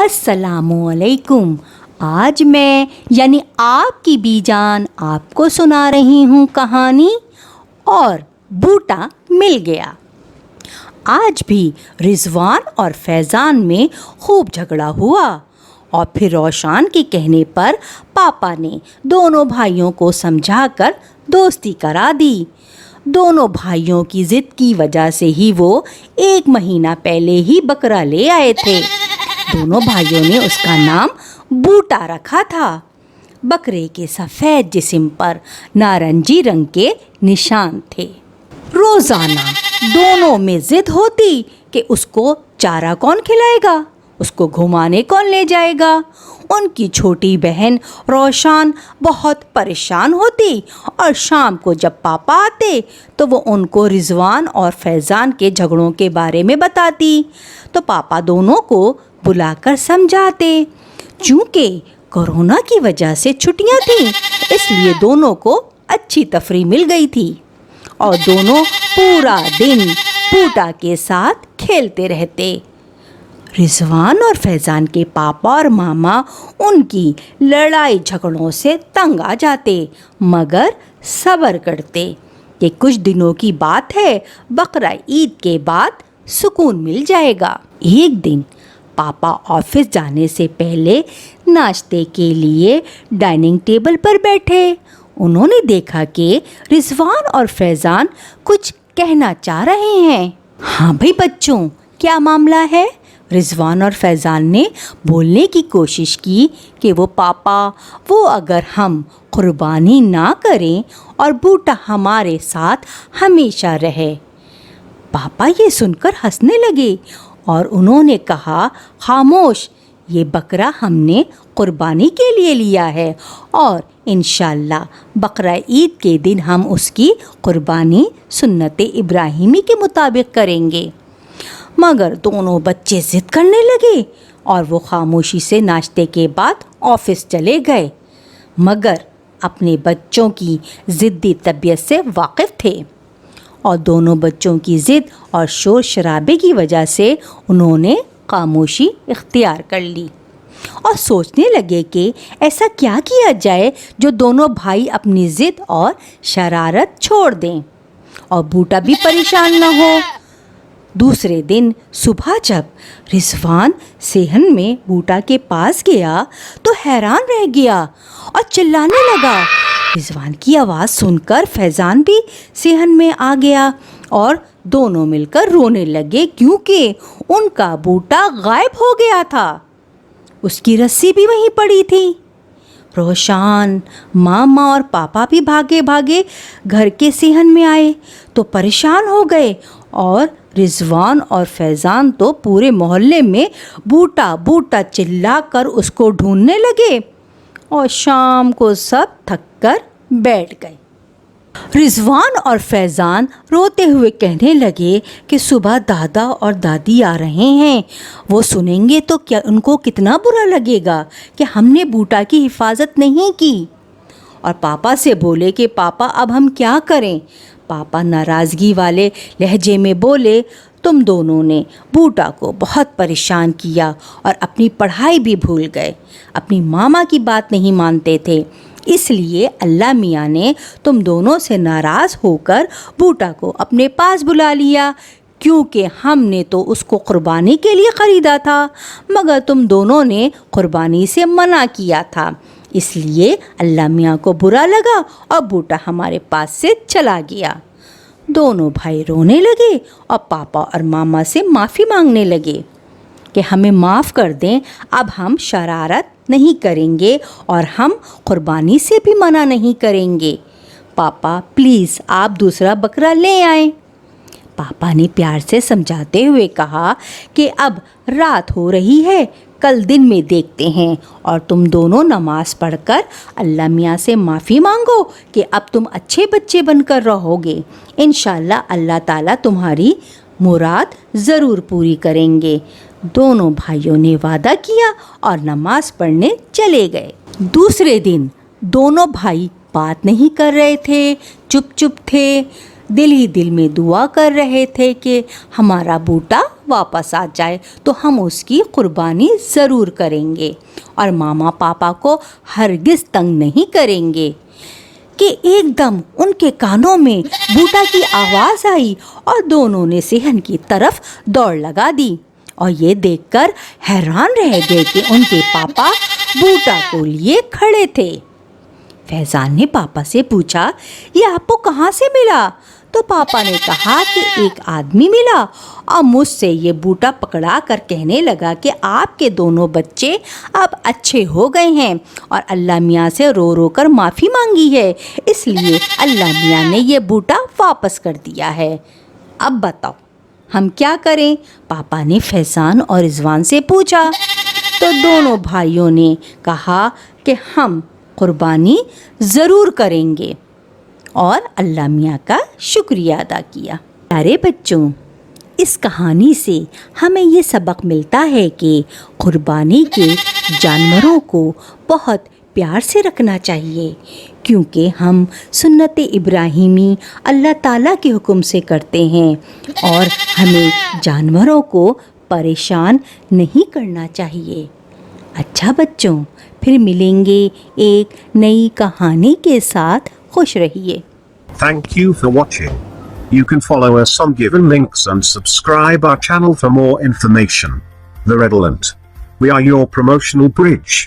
अस्सलामुअलैकुम। आज मैं यानी आपकी बीजान आपको सुना रही हूँ कहानी और बूटा मिल गया। आज भी रिजवान और फैज़ान में खूब झगड़ा हुआ और फिर रोशान के कहने पर पापा ने दोनों भाइयों को समझाकर दोस्ती करा दी। दोनों भाइयों की ज़िद की वजह से ही वो 1 महीना पहले ही बकरा ले आए थे। दोनों भाइयों ने उसका नाम बूटा रखा था। बकरे के सफ़ेद जिस्म पर नारंगी रंग के निशान थे। रोज़ाना दोनों में ज़िद होती कि उसको चारा कौन खिलाएगा, उसको घुमाने कौन ले जाएगा। उनकी छोटी बहन रोशान बहुत परेशान होती और शाम को जब पापा आते तो वो उनको रिजवान और फैज़ान के झगड़ों के बारे में बताती। तो पापा दोनों को बुलाकर समझाते। चूँकि कोरोना की वजह से छुट्टियां थीं, इसलिए दोनों को अच्छी तफरीह मिल गई थी और दोनों पूरा दिन बूटा के साथ खेलते रहते। रिजवान और फैज़ान के पापा और मामा उनकी लड़ाई झगड़ों से तंग आ जाते, मगर सब्र करते कि कुछ दिनों की बात है, बकरा ईद के बाद सुकून मिल जाएगा। एक दिन पापा ऑफिस जाने से पहले नाश्ते के लिए डाइनिंग टेबल पर बैठे। उन्होंने देखा कि रिजवान और फैज़ान कुछ कहना चाह रहे हैं। हाँ भाई बच्चों, क्या मामला है? रिजवान और फैज़ान ने बोलने की कोशिश की कि वो अगर हम कुर्बानी ना करें और बूटा हमारे साथ हमेशा रहे। पापा ये सुनकर हंसने लगे और उन्होंने कहा, खामोश, ये बकरा हमने कुर्बानी के लिए लिया है और इंशाल्लाह बकरा ईद के दिन हम उसकी कुर्बानी सुन्नत इब्राहिमी के मुताबिक करेंगे। मगर दोनों बच्चे ज़िद करने लगे और वो खामोशी से नाश्ते के बाद ऑफिस चले गए, मगर अपने बच्चों की ज़िद्दी तबीयत से वाकिफ़ थे और दोनों बच्चों की ज़िद और शोर शराबे की वजह से उन्होंने खामोशी इख्तियार कर ली और सोचने लगे कि ऐसा क्या किया जाए जो दोनों भाई अपनी ज़िद और शरारत छोड़ दें और बूटा भी परेशान न हो। दूसरे दिन सुबह जब रिजवान सेहन में बूटा के पास गया तो हैरान रह गया और चिल्लाने लगा। रिजवान की आवाज़ सुनकर फैज़ान भी सेहन में आ गया और दोनों मिलकर रोने लगे, क्योंकि उनका बूटा गायब हो गया था। उसकी रस्सी भी वहीं पड़ी थी। रोशान, मामा और पापा भी भागे भागे घर के सेहन में आए तो परेशान हो गए और रिजवान और फैज़ान तो पूरे मोहल्ले में बूटा बूटा चिल्लाकर उसको ढूंढने लगे और शाम को सब थक कर बैठ गए। रिजवान और फैज़ान रोते हुए कहने लगे कि सुबह दादा और दादी आ रहे हैं, वो सुनेंगे तो क्या उनको कितना बुरा लगेगा कि हमने बूटा की हिफाजत नहीं की। और पापा से बोले कि पापा अब हम क्या करें। पापा नाराज़गी वाले लहजे में बोले, तुम दोनों ने बूटा को बहुत परेशान किया और अपनी पढ़ाई भी भूल गए, अपनी मामा की बात नहीं मानते थे, इसलिए अल्लाह मियाँ ने तुम दोनों से नाराज़ होकर बूटा को अपने पास बुला लिया, क्योंकि हमने तो उसको कुर्बानी के लिए ख़रीदा था, मगर तुम दोनों ने कुर्बानी से मना किया था, इसलिए अल्लाह मियाँ को बुरा लगा और बूटा हमारे पास से चला गया। दोनों भाई रोने लगे और पापा और मामा से माफ़ी मांगने लगे कि हमें माफ़ कर दें, अब हम शरारत नहीं करेंगे और हम कुर्बानी से भी मना नहीं करेंगे। पापा प्लीज़ आप दूसरा बकरा ले आएं। पापा ने प्यार से समझाते हुए कहा कि अब रात हो रही है, कल दिन में देखते हैं और तुम दोनों नमाज़ पढ़कर अल्लाह मियाँ से माफ़ी मांगो कि अब तुम अच्छे बच्चे बनकर रहोगे। इंशाल्लाह अल्लाह ताला तुम्हारी मुराद ज़रूर पूरी करेंगे। दोनों भाइयों ने वादा किया और नमाज पढ़ने चले गए। दूसरे दिन दोनों भाई बात नहीं कर रहे थे, चुप चुप थे। दिल ही दिल में दुआ कर रहे थे कि हमारा बूटा वापस आ जाए तो हम उसकी कुर्बानी ज़रूर करेंगे और मामा पापा को हरगिज़ तंग नहीं करेंगे कि एकदम उनके कानों में बूटा की आवाज़ आई और दोनों ने सेहन की तरफ दौड़ लगा दी और ये देखकर हैरान रह गए कि उनके पापा बूटा को लिए खड़े थे। फैज़ान ने पापा से पूछा, ये आपको कहाँ से मिला? तो पापा ने कहा कि एक आदमी मिला और मुझसे ये बूटा पकड़ा कर कहने लगा कि आपके दोनों बच्चे अब अच्छे हो गए हैं और अल्लाह मियाँ से रो रो कर माफ़ी मांगी है, इसलिए अल्लाह मियाँ ने ये बूटा वापस कर दिया है। अब बताओ हम क्या करें? पापा ने फैज़ान और रिजवान से पूछा। तो दोनों भाइयों ने कहा कि हम कुर्बानी ज़रूर करेंगे और अल्लाह मियाँ का शुक्रिया अदा किया। प्यारे बच्चों, इस कहानी से हमें ये सबक मिलता है कि कुर्बानी के जानवरों को बहुत प्यार से रखना चाहिए, क्योंकि हम सुन्नत इब्राहिमी अल्लाह ताला के हुक्म से करते हैं और हमें जानवरों को परेशान नहीं करना चाहिए। अच्छा बच्चों, फिर मिलेंगे एक नई कहानी के साथ। खुश रहिए। Thank you for watching. You can follow us on given links and subscribe our channel for more information. The Redolent. We are your promotional bridge.